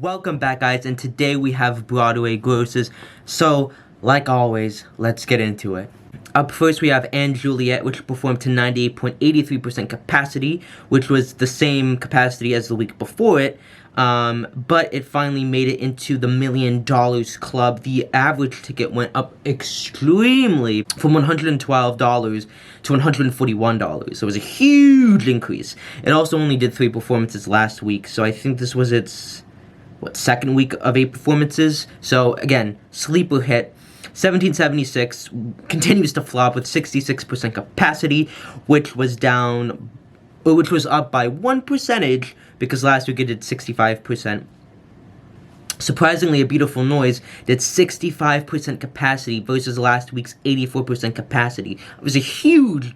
Welcome back, guys, and today we have Broadway grosses. So, like always, let's get into it. Up first, we have & Juliet, which performed to 98.83% capacity, which was the same capacity as the week before it, but it finally made it into the $1 million club. The average ticket went up extremely from $112 to $141, so it was a huge increase. It also only did 3 performances last week, so I think this was its second week of 8 performances. So again, sleeper hit. 1776 continues to flop with 66% capacity, which was up by 1 percentage because last week it did 65%. Surprisingly, A Beautiful Noise did 65% capacity versus last week's 84% capacity. It was a huge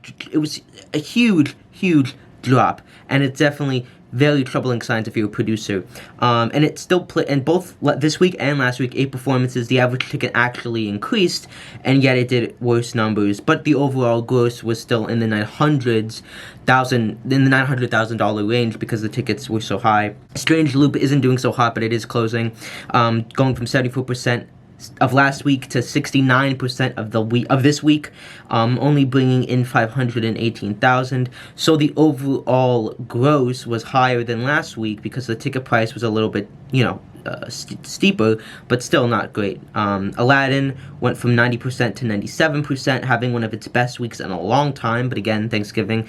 drop, and it's definitely very troubling signs if you're a producer. And it still and both this week and last week, 8 performances, the average ticket actually increased, and yet it did worse numbers. But the overall gross was still in the $900,000 range because the tickets were so high. Strange Loop isn't doing so hot, but it is closing, going from 74% of last week to 69% of this week, only bringing in 518,000. So the overall gross was higher than last week because the ticket price was a little bit, steeper, but still not great. Aladdin went from 90% to 97%, having one of its best weeks in a long time. But again, Thanksgiving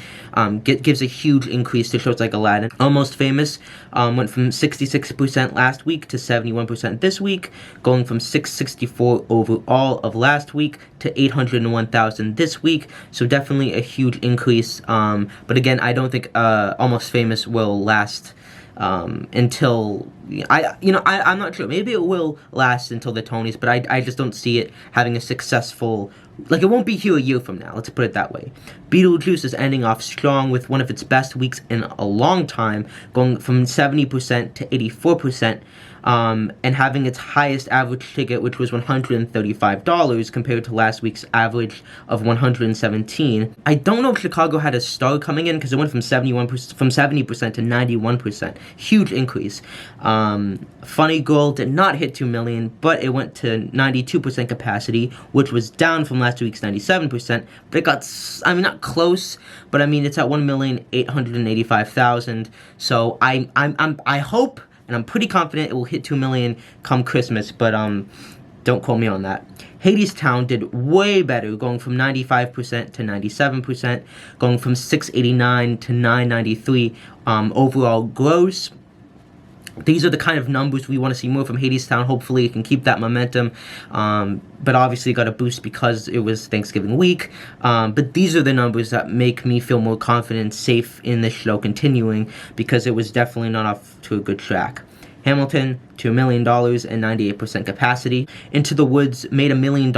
gives a huge increase to shows like Aladdin. Almost Famous went from 66% last week to 71% this week, going from 664 overall of last week to 801,000 this week. So definitely a huge increase. But again, I don't think Almost Famous will last until I'm not sure. Maybe it will last until the Tonys, but I just don't see it having a successful, it won't be here a year from now, let's put it that way. Beetlejuice is ending off strong with one of its best weeks in a long time, going from 70% to 84%, and having its highest average ticket, which was $135 compared to last week's average of $117. I don't know if Chicago had a star coming in because it went from 70% to 91%. Huge increase. Funny Girl did not hit 2 million, but it went to 92% capacity, which was down from last week's 97%. But it got, not close, but it's at 1,885,000. So I hope, and I'm pretty confident it will hit 2 million come Christmas, but don't quote me on that. Hadestown did way better, going from 95% to 97%, going from 689 to 993 overall gross. These are the kind of numbers we want to see more from Hadestown. Hopefully it can keep that momentum, but obviously got a boost because it was Thanksgiving week. But these are the numbers that make me feel more confident and safe in this show continuing, because it was definitely not off to a good track. Hamilton to $1 million and 98% capacity. Into the Woods made $1 million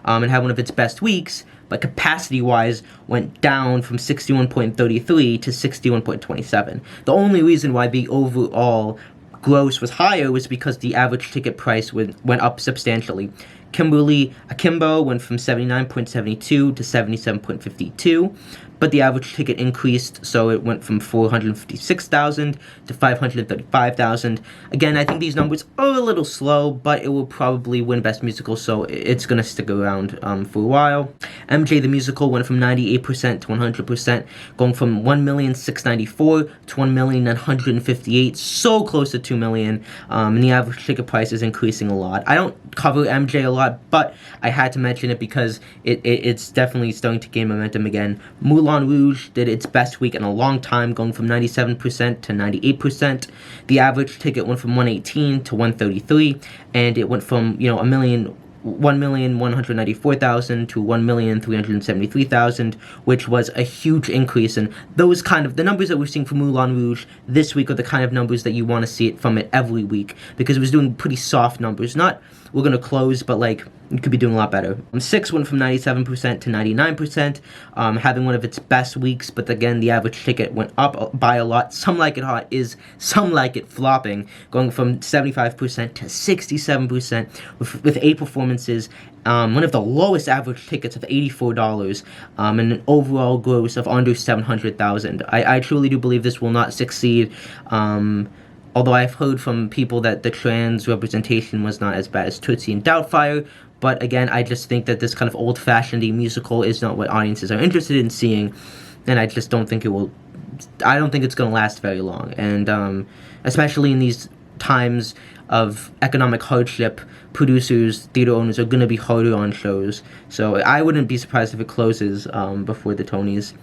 and had one of its best weeks, but capacity-wise went down from 61.33 to 61.27. The only reason why the overall gross was higher was because the average ticket price went up substantially. Akimbo went from 79.72 to 77.52, but the average ticket increased, so it went from 456,000 to 535,000. Again, I think these numbers are a little slow, but it will probably win Best Musical, so it's going to stick around for a while. MJ the Musical went from 98% to 100%, going from 1,694,000 to 1,958,000, so close to 2 million, and the average ticket price is increasing a lot. I don't cover MJ a lot, but I had to mention it because it's definitely starting to gain momentum again. Moulin Rouge did its best week in a long time, going from 97% to 98%. The average ticket went from 118 to 133, and it went from 1,194,000 to 1,373,000, which was a huge increase. And those the numbers that we're seeing from Moulin Rouge this week are the kind of numbers that you want to see it from it every week, because it was doing pretty soft numbers. Not we're gonna close, but it could be doing a lot better. 6 went from 97% to 99%, having one of its best weeks, but again, the average ticket went up by a lot. Some Like It Hot is Some Like It flopping, going from 75% to 67% with 8 performances, one of the lowest average tickets of $84, and an overall gross of under $700,000. I truly do believe this will not succeed. Although I've heard from people that the trans representation was not as bad as Tootsie and Doubtfire. But again, I just think that this kind of old-fashioned musical is not what audiences are interested in seeing, and I just don't think it will. I don't think it's going to last very long, and especially in these times of economic hardship, producers, theater owners are going to be harder on shows. So I wouldn't be surprised if it closes before the Tonys.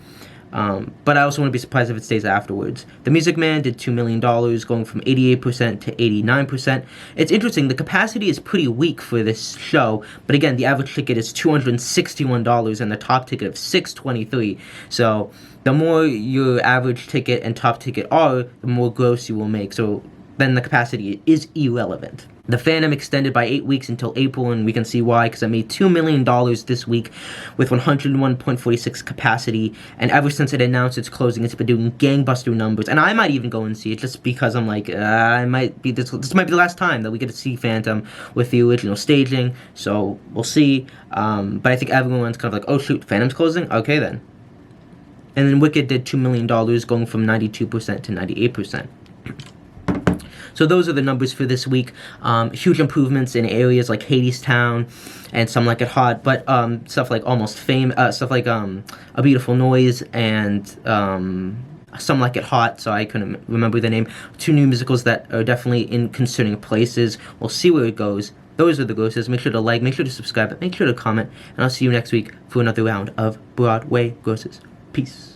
But I also wouldn't be surprised if it stays afterwards. The Music Man did $2 million, going from 88% to 89%. It's interesting, the capacity is pretty weak for this show, but again, the average ticket is $261 and the top ticket of $623. So the more your average ticket and top ticket are, the more gross you will make. So then the capacity is irrelevant. The Phantom extended by 8 weeks until April, and we can see why, because it made $2 million this week with 101.46 capacity, and ever since it announced its closing, it's been doing gangbuster numbers, and I might even go and see it just because I'm like, this might be the last time that we get to see Phantom with the original staging, so we'll see, but I think everyone's kind of like, oh shoot, Phantom's closing? Okay then. And then Wicked did $2 million, going from 92% to 98%. So those are the numbers for this week. Huge improvements in areas like Hadestown and Some Like It Hot, but stuff like Almost Famous, stuff like A Beautiful Noise and Some Like It Hot, so I couldn't remember the name. 2 new musicals that are definitely in concerning places. We'll see where it goes. Those are the grosses. Make sure to like, make sure to subscribe, make sure to comment, and I'll see you next week for another round of Broadway grosses. Peace.